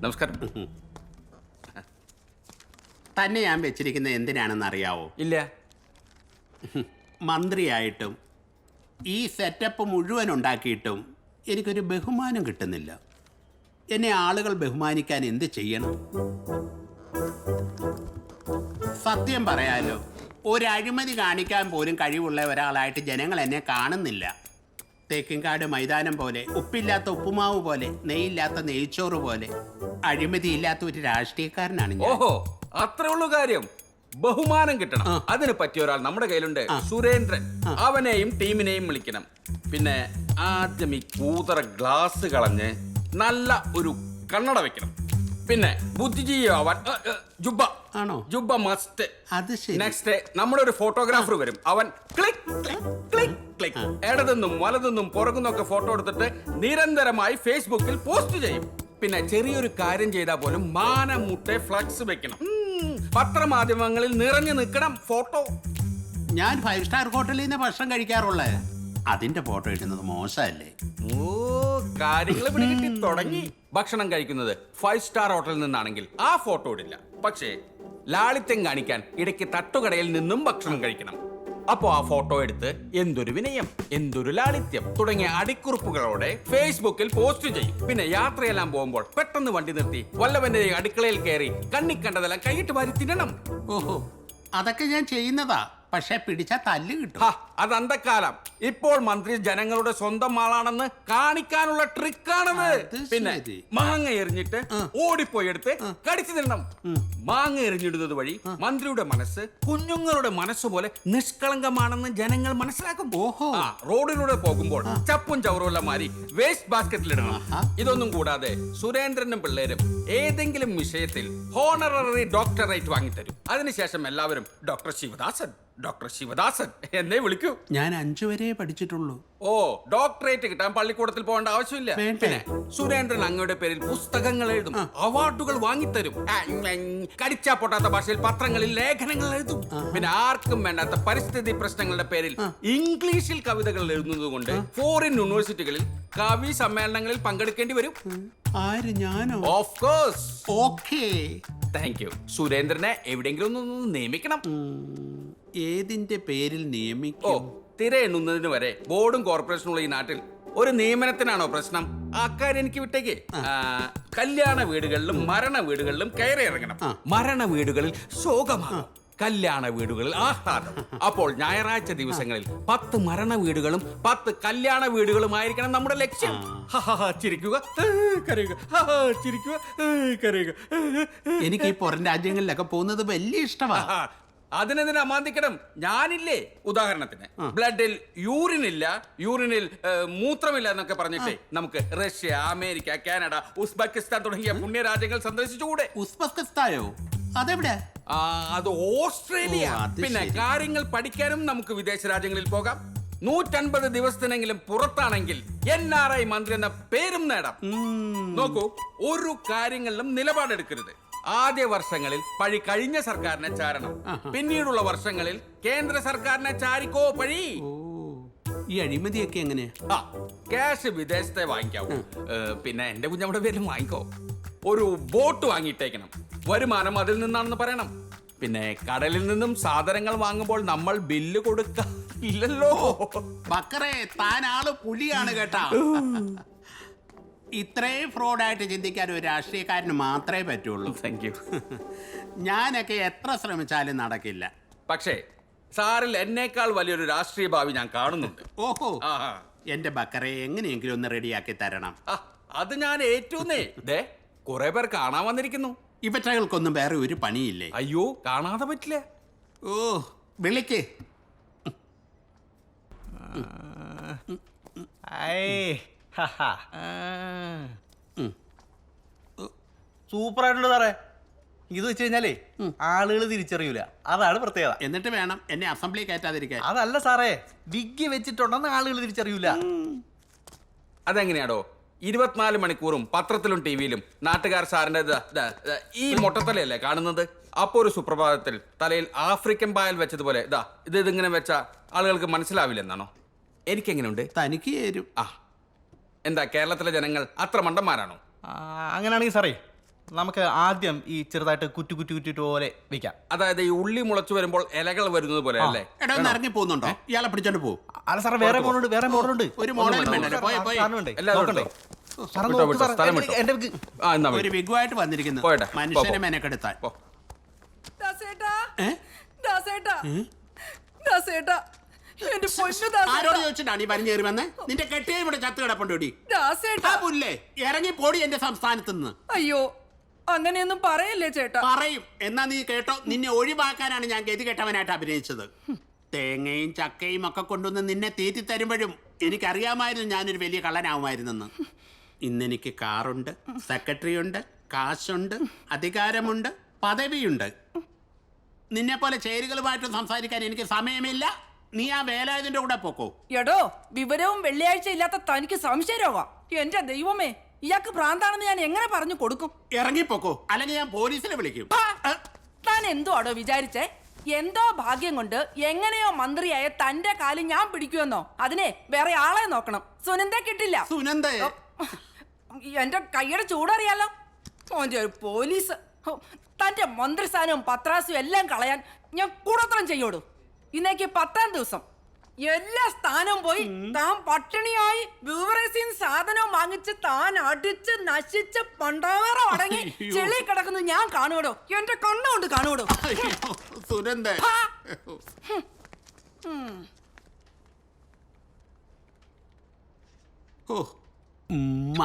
നമസ്കാരം. തന്നെ ഞാൻ വെച്ചിരിക്കുന്നത് എന്തിനാണെന്ന് അറിയാവോ? ഇല്ല. മന്ത്രിയായിട്ടും ഈ സെറ്റപ്പ് മുഴുവൻ ഉണ്ടാക്കിയിട്ടും എനിക്കൊരു ബഹുമാനം കിട്ടുന്നില്ല. എന്നെ ആളുകൾ ബഹുമാനിക്കാൻ എന്ത് ചെയ്യണം? സത്യം പറയാലോ, ഒരു അഴിമതി കാണിക്കാൻ പോലും കഴിവുള്ള ഒരാളായിട്ട് ജനങ്ങൾ എന്നെ കാണുന്നില്ല. തേക്കിൻകാട് മൈതാനം പോലെ, ഉപ്പില്ലാത്ത ഉപ്പുമാവ് പോലെ, നെയ്യില്ലാത്ത നെയ്ച്ചോറ് പോലെ അഴിമതിയില്ലാത്ത ഒരു രാഷ്ട്രീയക്കാരനാണ് ഞാൻ. ഓഹോ, അത്രേ ഉള്ളൂ കാര്യം. ബഹുമാനം കിട്ടണം. അതിന് പറ്റിയ ഒരാൾ നമ്മുടെ കയ്യിലുണ്ട്, സുരേന്ദ്രൻ. അവനെയും ടീമിനെയും വിളിക്കണം. പിന്നെ ആദ്യം ഈ കൂതറ ഗ്ലാസ് കളഞ്ഞ് നല്ല ഒരു കണ്ണട വെക്കണം. പിന്നെ ബുദ്ധിജീവാൻ ജുബ്ബ ആണോ? ജുബ്ബ മസ്റ്റ്. അത് ശരി. നെക്സ്റ്റ് നമ്മുടെ ഒരു ഫോട്ടോഗ്രാഫർ വരും. അവൻ ക്ലിക്ക് ക്ലിക്ക് ക്ലിക്ക് ക്ലിക്ക് ഇടതെന്നും വലതെന്നും പുറകുന്നൊക്കെ ഫോട്ടോ എടുത്തിട്ട് നിരന്തരമായി ഫേസ്ബുക്കിൽ പോസ്റ്റ് ചെയ്യും. പിന്നെ ചെറിയൊരു കാര്യം ചെയ്താൽ പോലും മാനമുട്ടെ ഫ്ലക്സ് വെക്കണം. പത്രമാധ്യമങ്ങളിൽ നിറഞ്ഞു നിൽക്കണം ഫോട്ടോ. ഞാൻ 5 സ്റ്റാർ ഹോട്ടലിൽ നിന്ന് ഭക്ഷണം കഴിക്കാറുള്ളത്. അതിന്റെ ഫോട്ടോ ഇടുന്നത് മോശമല്ലേ? ഓ, കാര്യങ്ങൾ പിടികിട്ടി തുടങ്ങി. ഭക്ഷണം കഴിക്കുന്നത് 5 സ്റ്റാർ ഹോട്ടലിൽ നിന്നാണെങ്കിൽ ആ ഫോട്ടോ ഇടില്ല. പക്ഷേ ലാളിത്യം കാണിക്കാൻ ഇടയ്ക്ക് തട്ടുകടയിൽ നിന്നും ഭക്ഷണം കഴിക്കണം. അപ്പോ ആ ഫോട്ടോ എടുത്ത് എന്തൊരു വിനയം, എന്തൊരു ലാളിത്യം തുടങ്ങിയ അടിക്കുറിപ്പുകളോടെ ഫേസ്ബുക്കിൽ പോസ്റ്റ് ചെയ്യും. പിന്നെ യാത്രയെല്ലാം പോകുമ്പോൾ പെട്ടെന്ന് വണ്ടി നിർത്തി വല്ലവന്റെ അടുക്കളയിൽ കയറി കണ്ണിക്കണ്ടതെല്ലാം കൈയിട്ട് വാരി തിന്നണം. ഓഹോ, അതൊക്കെ ഞാൻ ചെയ്യുന്നതാ. പക്ഷെ പിടിച്ചാ തല്ല് കിട്ടും. അത് അന്തക്കാലം. ഇപ്പോൾ മന്ത്രി ജനങ്ങളുടെ സ്വന്തം ആളാണെന്ന് കാണിക്കാനുള്ള ട്രിക്കാണത്. പിന്നെ മാങ്ങ എറിഞ്ഞിട്ട് ഓടിപ്പോയി എടുത്ത് കടിച്ചു തിന്നണം. മാങ്ങ എറിഞ്ഞിടുന്നത് വഴി മന്ത്രിയുടെ മനസ്സ് കുഞ്ഞുങ്ങളുടെ മനസ്സ് പോലെ നിഷ്കളങ്കമാണെന്ന് ജനങ്ങൾ മനസ്സിലാക്കും. ഓഹോ, റോഡിലൂടെ പോകുമ്പോൾ ചപ്പും ചവറുമെല്ലാം മാറി വേസ്റ്റ് ബാസ്ക്കറ്റിലിടണം. ഇതൊന്നും കൂടാതെ സുരേന്ദ്രനും പിള്ളേരും ഏതെങ്കിലും വിഷയത്തിൽ ഹോണററി ഡോക്ടറേറ്റ് വാങ്ങിത്തരും. അതിനുശേഷം എല്ലാവരും ഡോക്ടർ ശിവദാസൻ, ഡോക്ടർ ശിവദാസൻ എന്നേ വിളിക്കൂ. ഞാൻ 5 വരെ പഠിച്ചിട്ടുള്ളൂ. ഓ, ഡോക്ടറേറ്റ് കിട്ടാൻ പള്ളിക്കൂടത്തിൽ പോകേണ്ട ആവശ്യമില്ല. പിന്നെ സുരേന്ദ്രൻ അങ്ങയുടെ പേരിൽ പുസ്തകങ്ങൾ എഴുതും, അവാർഡുകൾ വാങ്ങിത്തരും. കടിച്ചാ പൊട്ടാത്ത ഭാഷയിൽ പത്രങ്ങളിൽ ലേഖനങ്ങൾ എഴുതും. പിന്നെ ആർക്കും വേണ്ടാത്ത പരിസ്ഥിതി പ്രശ്നങ്ങളുടെ പേരിൽ ഇംഗ്ലീഷിൽ കവിതകൾ എഴുതുന്നത് കൊണ്ട് ഫോറിൻ യൂണിവേഴ്സിറ്റികളിൽ കവി സമ്മേളനങ്ങളിൽ പങ്കെടുക്കേണ്ടി വരും. ആര്, ഞാനോ? Of course. Okay, thank you. സുരേന്ദ്രനെ എവിടെയെങ്കിലും ഒന്ന് നിയമിക്കണം. ഏതിന്റെ പേരിൽ നിയമിക്കും? തിര എണ്ണുന്നതിന് വരെ ബോർഡും കോർപ്പറേഷനുള്ള ഈ നാട്ടിൽ ഒരു നിയമനത്തിനാണോ പ്രശ്നം? അക്കാര്യം എനിക്ക് വിട്ടേക്ക്. കല്യാണ വീടുകളിലും മരണ വീടുകളിലും കയറി ഇറങ്ങണം. മരണ വീടുകളിൽ ശോകമാകും, കല്യാണ വീടുകളിൽ ആഹ്ലാദം. അപ്പോൾ ഞായറാഴ്ച ദിവസങ്ങളിൽ 10 മരണ വീടുകളും 10 കല്യാണ വീടുകളുമായിരിക്കണം നമ്മുടെ ലക്ഷ്യം. ചിരിക്കുക, കരയുക, ചിരിക്കുക, കരയുക. എനിക്ക് ഈ പുറം രാജ്യങ്ങളിലൊക്കെ പോകുന്നത് വലിയ ഇഷ്ടമാണ്. അതിനെന്തിനാ അമാന്തിക്കണം? ഞാനില്ലേ, ഉദാഹരണത്തിന് ബ്ലഡിൽ യൂറിനിൽ മൂത്രമില്ല എന്നൊക്കെ പറഞ്ഞിട്ടേ നമുക്ക് റഷ്യ, അമേരിക്ക, കാനഡ, ഉസ്ബെക്കിസ്ഥാൻ തുടങ്ങിയ പുണ്യ രാജ്യങ്ങൾ സന്ദർശിച്ചുകൂടെ? ഉസ്ബെക്കിസ്ഥാനോ? അതെവിടെ? അത് ഓസ്ട്രേലിയ. പിന്നെ കാര്യങ്ങൾ പഠിക്കാനും നമുക്ക് വിദേശ രാജ്യങ്ങളിൽ പോകാം. 150 ദിവസത്തിനെങ്കിലും പുറത്താണെങ്കിൽ NRI മന്ത്രി എന്ന പേരും നേടാം. നോക്കൂ, ഒരു കാര്യങ്ങളിലും നിലപാടെടുക്കരുത്. ആദ്യ വർഷങ്ങളിൽ പഴി കഴിഞ്ഞ സർക്കാരിനെ ചാരണം, പിന്നീടുള്ള വർഷങ്ങളിൽ കേന്ദ്ര സർക്കാരിനെ ചാരിക്കോ പഴി. ഈ അഴിമതിയൊക്കെ എങ്ങനെയാ? ക്യാഷ് വിദേശത്തെ വാങ്ങിക്കാവൂ. പിന്നെ എന്റെ കുഞ്ഞമ്മയുടെ പേരിലും വാങ്ങിക്കോ. ഒരു ബോട്ട് വാങ്ങിയിട്ടേക്കണം, വരുമാനം അതിൽ നിന്നാണെന്ന് പറയണം. പിന്നെ കടലിൽ നിന്നും സാധനങ്ങൾ വാങ്ങുമ്പോൾ നമ്മൾ ബില്ല് കൊടുക്കില്ലല്ലോ. ബക്കറേ, താൻ ആള് പുലിയാണ് കേട്ടാ. ഇത്രയും ഫ്രോഡായിട്ട് ചിന്തിക്കാൻ ഒരു രാഷ്ട്രീയക്കാരന് മാത്രമേ പറ്റുള്ളൂ. Thank you. ഞാനൊക്കെ എത്ര ശ്രമിച്ചാലും നടക്കില്ല. പക്ഷേ സാറിൽ എന്നേക്കാൾ വലിയൊരു രാഷ്ട്രീയ ഭാവി ഞാൻ കാണുന്നുണ്ട്. ഓഹോ, എന്റെ ബക്കറെ എങ്ങനെയെങ്കിലും ഒന്ന് റെഡിയാക്കി തരണം. അത് ഞാൻ ഏറ്റൂന്നേ. ദേ, കുറെ പേർ കാണാൻ വന്നിരിക്കുന്നു. ഇവറ്റകൾക്കൊന്നും വേറെ ഒരു പണിയില്ലേ? അയ്യോ, കാണാതെ പറ്റില്ല. ഓ, വിളിക്ക്. സൂപ്പറായിട്ടുണ്ട് സാറേ. ഇത് വെച്ച് കഴിഞ്ഞാലേ ആളുകൾ തിരിച്ചറിയൂല, അതാണ് പ്രത്യേകത. എന്നിട്ട് വേണം എന്നെ അസംബ്ലി കയറ്റാതിരിക്കാൻ. അതല്ല സാറേ, വിഗ് വെച്ചിട്ടുണ്ടെന്ന് ആളുകൾ തിരിച്ചറിയൂല. അതെങ്ങനെയാടോ? 24 മണിക്കൂറും പത്രത്തിലും ടിവിയിലും നാട്ടുകാർ സാറിന്റെ ഈ മൊട്ടത്തലയല്ലേ കാണുന്നത്? അപ്പോ ഒരു സുപ്രഭാതത്തിൽ തലയിൽ ആഫ്രിക്കൻ പായൽ വെച്ചതുപോലെ ഇതിങ്ങനെ വെച്ച ആളുകൾക്ക് മനസ്സിലാവില്ലെന്നാണോ? എനിക്കെങ്ങനെയുണ്ട്? തനിക്ക് ചേരും. എന്താ കേരളത്തിലെ ജനങ്ങൾ അത്ര മണ്ടന്മാരാണോ? അങ്ങനെയാണെങ്കിൽ സാറേ, നമുക്ക് ആദ്യം ഈ ചെറുതായിട്ട് കുറ്റിട്ട് പോലെ വെക്കാം. അതായത് ഈ ഉള്ളി മുളച്ചു വരുമ്പോൾ ഇലകൾ വരുന്നത് പോലെ അല്ലേ? എടാ ഒന്ന് ഇറങ്ങി പോകുന്നുണ്ടോ? ഇയാളെ പിടിച്ചോണ്ട് പോകും. അല്ല സാറേ, വേറെ മോഡലുണ്ട്. ഒരു മോഡലും വേണ്ടല്ലോ. പോയി, പോയി. എല്ലാവരും നോക്കണ്ടേ? ഉണ്ടോ? സാറേ, വിട്ടോ, നോക്ക് വിട്ടോ, സാറേ. സ്ഥലം വിട്ടോ. എന്റെ വിഗ്. ആ, എന്നാ ഒരു വിഗുവായിട്ട് വന്നിരിക്കുന്നു പോട്ടെ. മനുഷ്യനെ മെനക്കെടുത്താൻ. പോ. ദാസേട്ടാ, ഏ? ദാസേട്ടാ, ദാസേട്ടാ, എന്റെ പൊന്നു ആരോട് ദാസേട്ടാ, ചോദിച്ചിട്ടാണ് ഈ വലിഞ്ഞേറി വന്ന്? നിന്റെ കെട്ടിയെ ഇവിടെ ചത്ത് കിടപ്പുണ്ടോടി? ദാസേട്ടാ. പുല്ലേ ഇറങ്ങി പോടി എന്റെ സംസ്ഥാനത്ത് നിന്ന്. അയ്യോ, അങ്ങനെയൊന്നും പറയല്ലേ ചേട്ടാ. പറയും. എന്നാ നീ കേട്ടോ, നിന്നെ ഒഴിവാക്കാനാണ് ഞാൻ ഗതി കെട്ടവനായിട്ട് അഭിനയിച്ചത്. തേങ്ങയും ചക്കയും ഒക്കെ കൊണ്ടുവന്ന് നിന്നെ തീറ്റി തരുമ്പോഴും എനിക്കറിയാമായിരുന്നു ഞാനൊരു വലിയ കള്ളനാവുമായിരുന്നെന്ന്. ഇന്നെനിക്ക് കാറുണ്ട്, സെക്രട്ടറി ഉണ്ട്, കാശുണ്ട്, അധികാരമുണ്ട്, പദവിയുണ്ട്. നിന്നെ പോലെ ചേരുകളുമായിട്ട് സംസാരിക്കാൻ എനിക്ക് സമയമില്ല. നീ ആ വേലായുധന്റെ കൂടെ പോക്കോ. എടോ, വിവരവും വെള്ളിയാഴ്ച ഇല്ലാത്ത തനിക്ക് സംശയരോഗം. എന്റെ ദൈവമേ, ഇയാൾക്ക് ഭ്രാന്താണെന്ന് ഞാൻ എങ്ങനെ പറഞ്ഞു കൊടുക്കും? ഇറങ്ങിപ്പോക്കോ, അല്ലെങ്കിൽ ഞാൻ പോലീസിനെ വിളിക്കും. ആ, താൻ എന്തോ ആടോ വിചാരിച്ചേ? എന്തോ ഭാഗ്യം കൊണ്ട് എങ്ങനെയോ മന്ത്രിയായ തന്റെ കാല് ഞാൻ പിടിക്കുമെന്നോ? അതിനെ വേറെ ആളെ നോക്കണം. സുനന്ദ കിട്ടില്ല. സുനന്ദ എന്റെ കൈയുടെ ചൂടറിയാലോ. ഓന്റെ ഒരു പോലീസ്. ഹോ, തന്റെ മന്ത്രിസ്ഥാനവും പത്രാസും എല്ലാം കളയാൻ ഞാൻ കൂടോത്രം ചെയ്യോടൂ. ഇന്നേക്ക് 10ാം ദിവസം എല്ലാ സ്ഥാനവും പോയി താൻ പട്ടിണിയായി ബിവറേസിൽ സാധനവും വാങ്ങിച്ച് താൻ അടിച്ച് നശിച്ച് പണ്ടാറ അടങ്ങി ചെളി കിടക്കുന്നു ഞാൻ കാണുവടോ. എന്റെ കണ്ണുകൊണ്ട് കാണുവടോ. സുനന്ദ ഓ ഉമ്മ.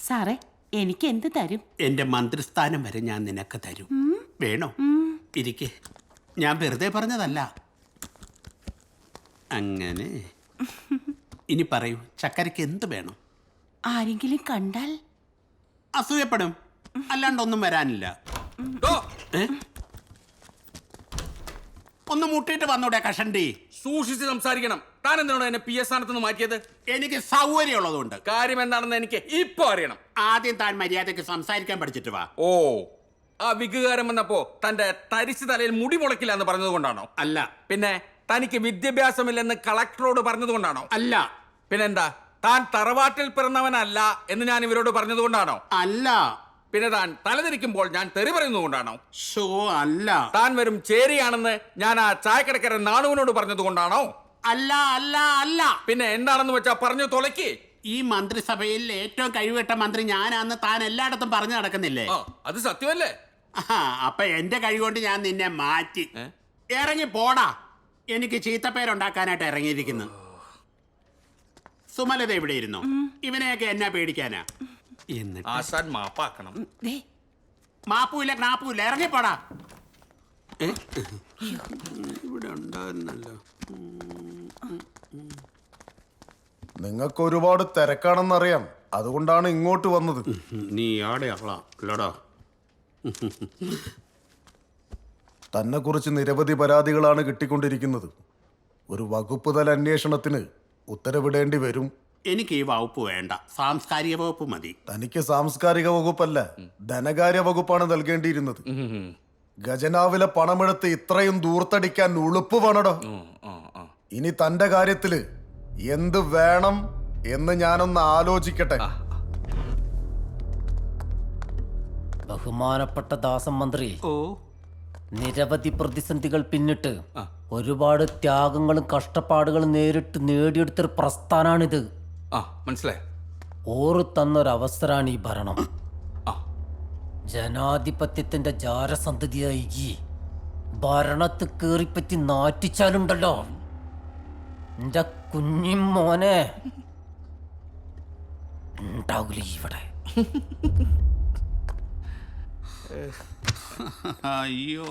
സാറേ, എനിക്ക് എന്ത് തരും? എന്റെ മന്ത്രിസ്ഥാനം വരെ ഞാൻ നിനക്ക് തരും. വേണോ? ഇരിക്കെ. ഞാൻ വെറുതെ പറഞ്ഞതല്ല. അങ്ങനെ ഇനി പറയൂ, ചക്കരയ്ക്ക് എന്ത് വേണം? ആരെങ്കിലും കണ്ടാൽ അസൂയപ്പെടും, അല്ലാണ്ടൊന്നും വരാനില്ല. ഡോ, ഏ? ഒന്ന് മുട്ടിയിട്ട് വന്നൂടെ കഷണ്ടി? സൂക്ഷിച്ച് സംസാരിക്കണം. താൻ എന്തിനാണോ എന്നെ PS സ്ഥാനത്ത് നിന്ന് മാറ്റിയത്? എനിക്ക് സൗകര്യമുള്ളതുകൊണ്ട്. കാര്യം എന്താണെന്ന് എനിക്ക് ഇപ്പൊ അറിയണം. ആദ്യം താൻ മര്യാദയ്ക്ക് സംസാരിക്കാൻ പഠിച്ചിട്ട് വാ. ഓ, ആ വികാരം വന്നപ്പോ തന്റെ തരിശു തലയിൽ മുടി മുളക്കില്ല എന്ന് പറഞ്ഞത് കൊണ്ടാണോ? അല്ല. പിന്നെ തനിക്ക് വിദ്യാഭ്യാസമില്ലെന്ന് കളക്ടറോട് പറഞ്ഞത് കൊണ്ടാണോ? അല്ല. പിന്നെന്താ? താൻ തറവാട്ടിൽ പിറന്നവനല്ല എന്ന് ഞാൻ ഇവരോട് പറഞ്ഞത് കൊണ്ടാണോ? അല്ല. പിന്നെ താൻ തലതിരിക്കുമ്പോൾ ഞാൻ തെറി പറയുന്നത് കൊണ്ടാണോ? ഷോ അല്ല. താൻ വെറും ചേരിയാണെന്ന് ഞാൻ ആ ചായക്കടക്കാരൻ നാണുവിനോട് പറഞ്ഞത് കൊണ്ടാണോ? അല്ല അല്ല അല്ല. പിന്നെ എന്താണെന്ന് വെച്ചാ പറഞ്ഞു തുളയ്ക്ക്. ഈ മന്ത്രിസഭയിൽ ഏറ്റവും കഴിവുകെട്ട മന്ത്രി ഞാനാന്ന് താൻ എല്ലായിടത്തും പറഞ്ഞു നടക്കുന്നില്ലേ? ആ, അത് സത്യമല്ലേ? അപ്പൊ എന്റെ കഴിവുകൊണ്ട് ഞാൻ നിന്നെ മാറ്റി. ഇറങ്ങി പോടാ. എനിക്ക് ചീത്തപ്പേരുണ്ടാക്കാനായിട്ട് ഇറങ്ങിയിരിക്കുന്നു. സുമലത ഇവിടെ ഇരുന്നു. ഇവനെയൊക്കെ എന്നാ പേടിക്കാനാ? എന്നിട്ട് ആശാൻ മാപ്പാക്കണം. ദേ, മാപ്പൂല്ല ക്രാപ്പൂല്ല. ഇറങ്ങിപ്പോടാ. ഇവിടെ ഉണ്ടായിരുന്നല്ലോ. നിങ്ങൾക്ക് ഒരുപാട് തിരക്കാണെന്നറിയാം, അതുകൊണ്ടാണ് ഇങ്ങോട്ട് വന്നത്. നീ ആടെ അല്ലടാ. തന്നെ കുറിച്ച് നിരവധി പരാതികളാണ് കിട്ടിക്കൊണ്ടിരിക്കുന്നത്. ഒരു വകുപ്പ് തല അന്വേഷണത്തിന് ഉത്തരവിടേണ്ടി വരും. എനിക്ക് ഈ വകുപ്പ് വേണ്ട, സാംസ്കാരിക വകുപ്പ് മതി. തനിക്ക് സാംസ്കാരിക വകുപ്പല്ല, ധനകാര്യ വകുപ്പാണ് നൽകേണ്ടിയിരുന്നത്. ഖജനാവിലെ പണമെടുത്ത് ഇത്രയും ദൂർത്തടിക്കാൻ ഉളുപ്പ് വേണടോ. ഇനി തന്റെ കാര്യത്തില് എന്ത് വേണം എന്ന് ഞാനൊന്ന് ആലോചിക്കട്ടെ. ബഹുമാനപ്പെട്ട ദാസം മന്ത്രി, ഓ, നിരവധി പ്രതിസന്ധികൾ പിന്നിട്ട് ഒരുപാട് ത്യാഗങ്ങളും കഷ്ടപ്പാടുകളും നേരിട്ട് നേടിയെടുത്തൊരു പ്രസ്ഥാനാണിത്. മനസ്സിലായി. ഓറ് തന്നൊരവസരാണ് ഈ ഭരണം. ജനാധിപത്യത്തിന്റെ ജാരസന്ധതിയായി ഈ ഭരണത്ത് കേറിപ്പറ്റി നാറ്റിച്ചാലുണ്ടല്ലോ എന്റെ കുഞ്ഞിമോനെ ഉണ്ടാവില്ല ഇവിടെ. അയ്യോ.